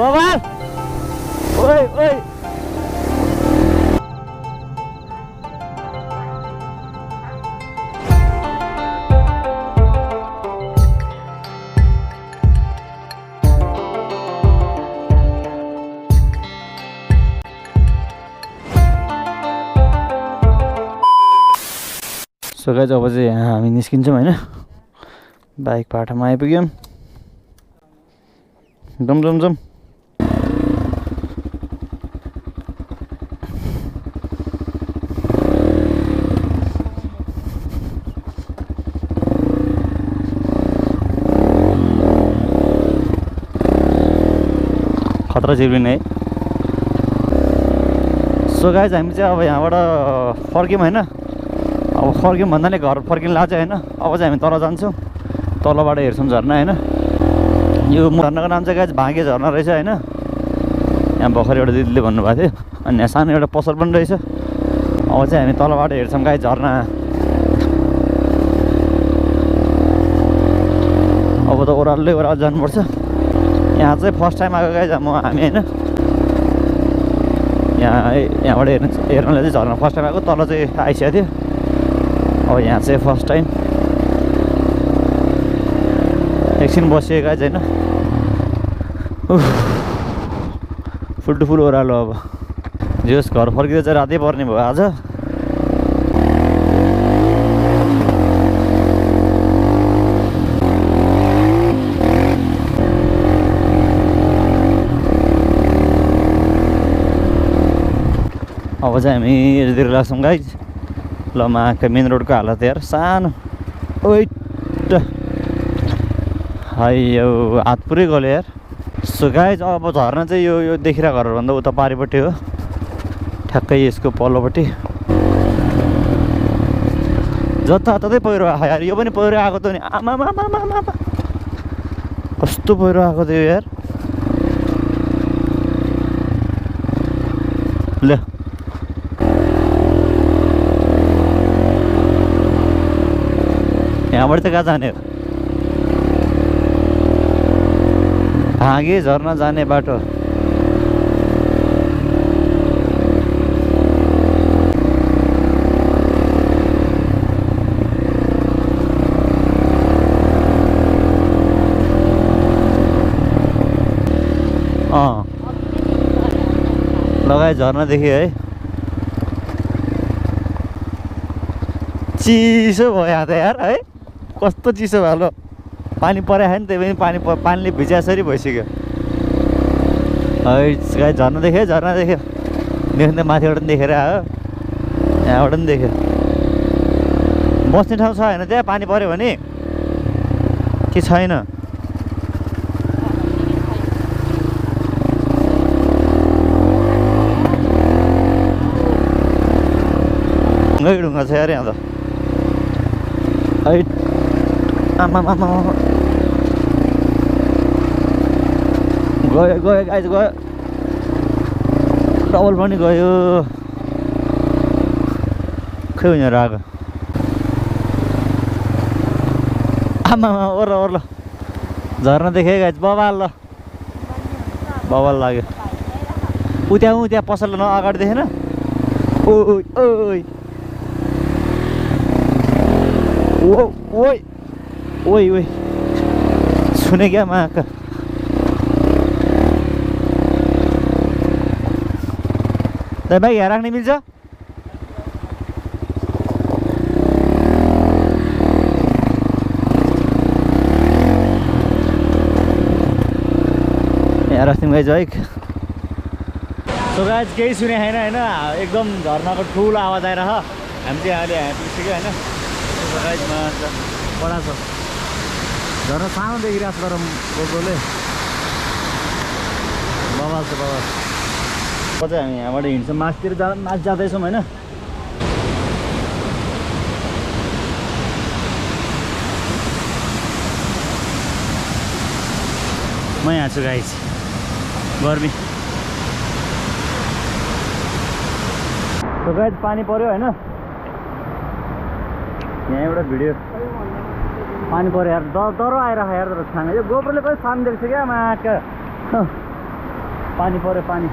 बबाल ओइ ओइ सो गाइस अब चाहिँ यहाँ हामी निस्किन्छौँ हैन बाइक पाटामा आइपुग्यौँ जम जम जम खतरा जिब्लिन है सो गाइस हामी चाहिँ अब यहाँबाट फर्क्यौँ हैन अब फर्क्यौँ भन्नाले घर फर्किनु लाग्छ हैन अब चाहिँ हामी तल जान्छौँ तलबाट हेर्छौँ झर्ना हैन यो झर्नाको नाम चाहिँ गाइस भाँगे झर्ना रहेछ हैन यहाँ भर्खर एउटा दिदीले भन्नुभएको थियो अनि यहाँ सानो एउटा पसल पनि रहेछ अब चाहिँ हामी तलबाट हेर्छौँ गाइस झर्ना अब त ओह्रालै ओह्रालो जानुपर्छ यहाँ चाहिँ फर्स्ट टाइम आएको गाइस हामी हैन यहाँबाट हेर्नलाई चाहिँ झर्ना फर्स्ट टाइम आएको तल चाहिँ आइसकेको थियो अब यहाँ चाहिँ फर्स्ट टाइम एकछिन बसिएको गाइस हैन फुल टु फुल ओह्रालो अब जस घर फर्किँदा चाहिँ रातै पर्ने भयो आज अब चाहिँ हामी यतातिर लाग्छौँ गाइस ल माका मेन रोडको हालत यार सानो ओइट हाइ यो हात पुरै गल्यो यार सो गाइस अब झर्ना चाहिँ यो देखिरहेको घरभन्दा उता पारिपट्टि हो ठ्याक्कै यसको पल्लोपट्टि जताततै पहिरो आयो यार यो पनि पहिरो आएको त नि आमा कस्तो पहिरो आएको थियो यार ल यहाँबाट चाहिँ कहाँ जाने हो भाँगे झर्ना जाने बाटो लगाए झर्ना देखेँ है चिसो भयो यहाँ त यार है कस्तो चिसो भयो पानी परे नि त्यही पनि पानीले भिजासरी भइसक्यो है झर्ना देख्यो देख्दा माथिबाट पनि देखेर आयो यहाँबाट पनि देख्यो बस्ने ठाउँ छ होइन त्यहाँ पानी पऱ्यो भने के छैन ढुङ्गा छ यार यहाँ त है आमा गयो गाइस गयो डबल पनि गयो खै उनीहरू आएको आमा ओर्ल झर्ना देखेँ गाइस बबाल ल बबाल लाग्यो उता पसल न अगाडि देखेन ओइ सुने क्या माका भाइ यहाँ राख्ने मिल्छ यहाँ राख्ने गाइज है सो गाइज केही सुने छैन होइन एकदम झर्नाको ठुलो आवाज आइरह हामी चाहिँ अहिले यहाँ पुगिसक्यो होइन गाइजमा बडा छ झर्ना सानो देखिरहेको छ तर गोले बबाल छ बबाल चाहिँ हामी यहाँबाट हिँड्छौँ मासतिर मास जाँदैछौँ होइन म यहाँ छु गाइज गर्मी तो गाइज पानी पर्यो होइन यहाँ एउटा भिडियो पानी पर्यो यार डर आइरहेको यार तर छाने यो गोब्रोले पनि सानो देख्छ क्या माका पानी पर्यो पानी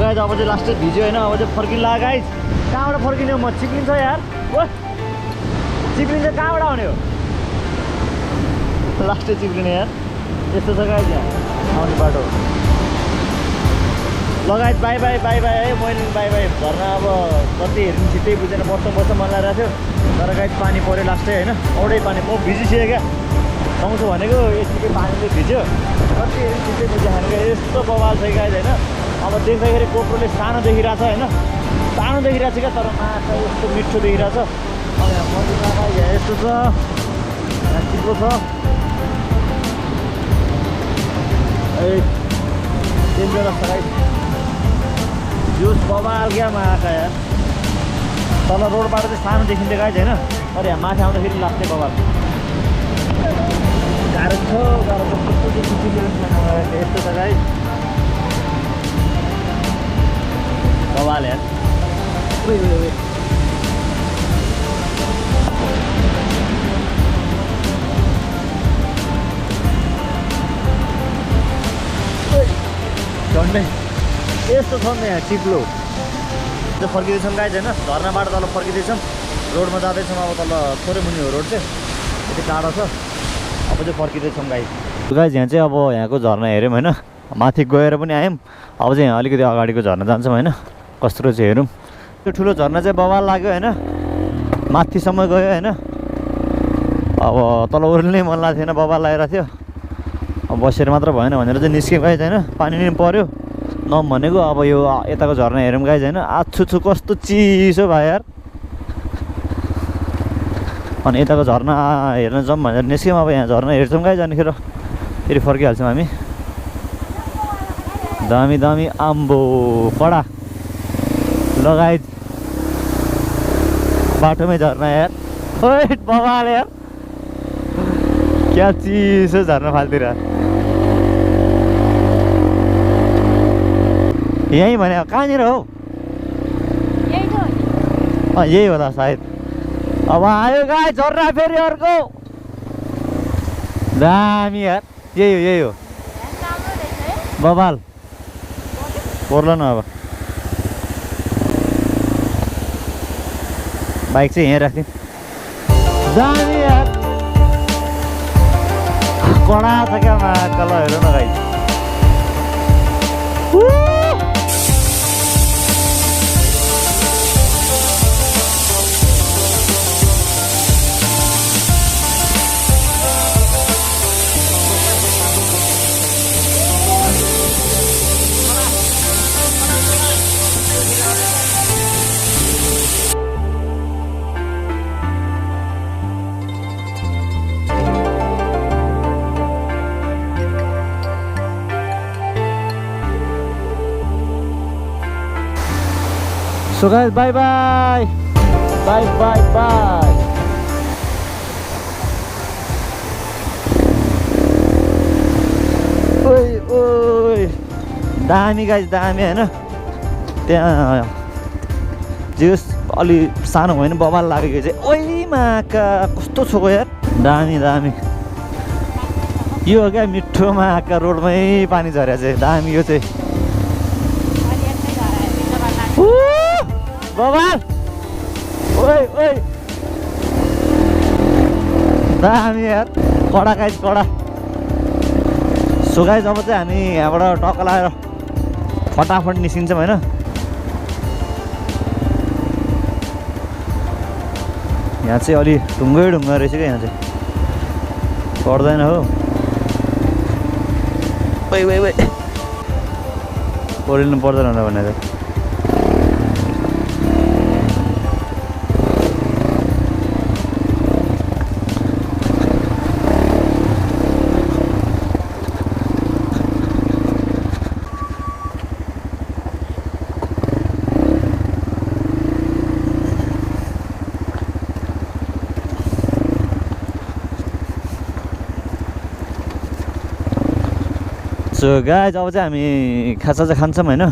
गाइस अब चाहिँ लास्ट भिज्यो होइन अब चाहिँ फर्किन लाग्यो गाइस कहाँबाट फर्किने हो म चिप्लिन्छ यार ओ चिप्लिन्छ कहाँबाट आउने हो लास्ट चिप्लिने यार यस्तो छ गाइस यहाँ आउने बाटो लगायत बाई बाई बाई बाई है मैले बाई बाई झर्ना अब कति हेर्नु छिट्टै बुझेन वर्ष मन लागिरहेको थियो तर गाइस पानी पऱ्यो लास्टै होइन औटै पानी म भिजिसक्यो क्या पाउँछु भनेको यतिकै पानीले भिज्यो कति हेर्नु छिट्टै बुझ्यो खाने यस्तो बवाल छ गाइस होइन अब देख्दाखेरि कोप्रोले सानो देखिरहेको छ होइन सानो देखिरहेको छ क्या तर माछा यस्तो मिठो देखिरहेको छ अब यहाँ मन्दिरमा यहाँ यस्तो छ यहाँ चिप्लो छ ए डेन्जरस छ गाइस जुस बबाल क्या माछा यार तल रोडबाट चाहिँ सानो देखिन्थ्यो गाइस होइन तर यहाँ माथि आउँदाखेरि लाग्ने बबाल गाह्रो छ यस्तो छ गाइस बवाल यार झन्डै यस्तो छ नि यहाँ चिप्लो फर्किँदैछौँ गाइस होइन झर्नाबाट तल फर्किँदैछौँ रोडमा जाँदैछौँ अब तल थोरै मुनि हो रोड चाहिँ यति टाढो छ अब चाहिँ फर्किँदैछौँ गाइस यहाँ चाहिँ अब यहाँको झर्ना हेऱ्यौँ होइन माथि गएर पनि आयौँ अब चाहिँ यहाँ अलिकति अगाडिको झर्ना जान्छौँ होइन कस्तो चाहिँ हेरौँ त्यो ठुलो झर्ना चाहिँ बवाल लाग्यो होइन माथिसम्म गयो होइन अब तल ओर्लिनै मन लाग्थेन बवाल लगाइरहेको थियो अब बसेर मात्र भएन भनेर चाहिँ निस्क्यौँ गाइस होइन पानी नि पऱ्यो भनेको अब यो यताको झर्ना हेरौँ गाइस होइन आछु कस्तो चिसो भयो यार अनि यताको झर्ना हेर्न जाउँ भनेर निस्क्यौँ अब यहाँ झर्ना हेर्छौँ गाइस अनिखेर फेरि फर्किहाल्छौँ हामी दामी दामी आम्बो कडा लगायत बाटोमै झर्ना यार ओइ बवाल यार क्या चिसो झर्ना फाल्तिर यहीँ भने कहाँनिर हो यही होला सायद अब आयो गाई झर्ना फेरि अर्को दामी यार यही हो बवाल पर्ला न अब बाइक चाहिँ यहीँ राख्थ्यौँ दामी यार कडा छ क्या कल हेर न गाई So guys, bye bye. ओइ दामी गाइस दामी हैन त्यहाँ जे अलि सानो भयो भने बबाल लाग्यो चाहिँ ओइ माका कस्तो छोको यार दामी दामी यो हो क्या मिठो माका रोडमै पानी झरेको चाहिँ दामी यो चाहिँ बबाल ओइ ओइ दामी यार कडा गाइज कडा सो गाइज अब चाहिँ हामी यहाँबाट टक्क लगाएर फटाफट निस्किन्छौँ होइन यहाँ चाहिँ अलि ढुङ्गै ढुङ्गा रहेछ क्या यहाँ चाहिँ पर्दैन हो ओइ ओइ ओइ ओरिल्नु पर्दैन होला भने चाहिँ सो गाइज अब चाहिँ हामी खाजा चाहिँ खान्छौँ होइन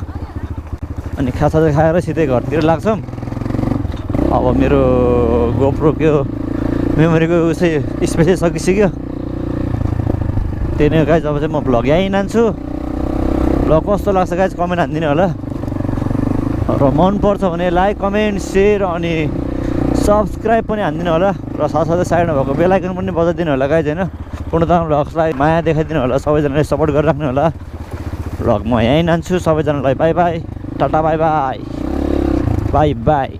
अनि खाजा चाहिँ खाएर सिधै घरतिर लाग्छौँ अब मेरो गोप्रोको मेमोरीको चाहिँ स्पेस सकिसक्यो त्यही नै गाइज अब चाहिँ म भ्लग यहीँ नान्छु भ्लग कस्तो लाग्छ गाइज कमेन्ट हानिदिनु होला र मन पर्छ भने लाइक कमेन्ट सेयर अनि सब्सक्राइब पनि हानिदिनु होला र साथसाथै साइडमा भएको बेल आइकन पनि बजाइदिनु होला गाइज होइन पुण्डु तामाङ भ्लग्सलाई माया देखाइदिनु होला सबैजनाले सपोर्ट गरिराख्नु होला भ्लग म यहीँ नान्छु सबैजनालाई by by tata bye by by by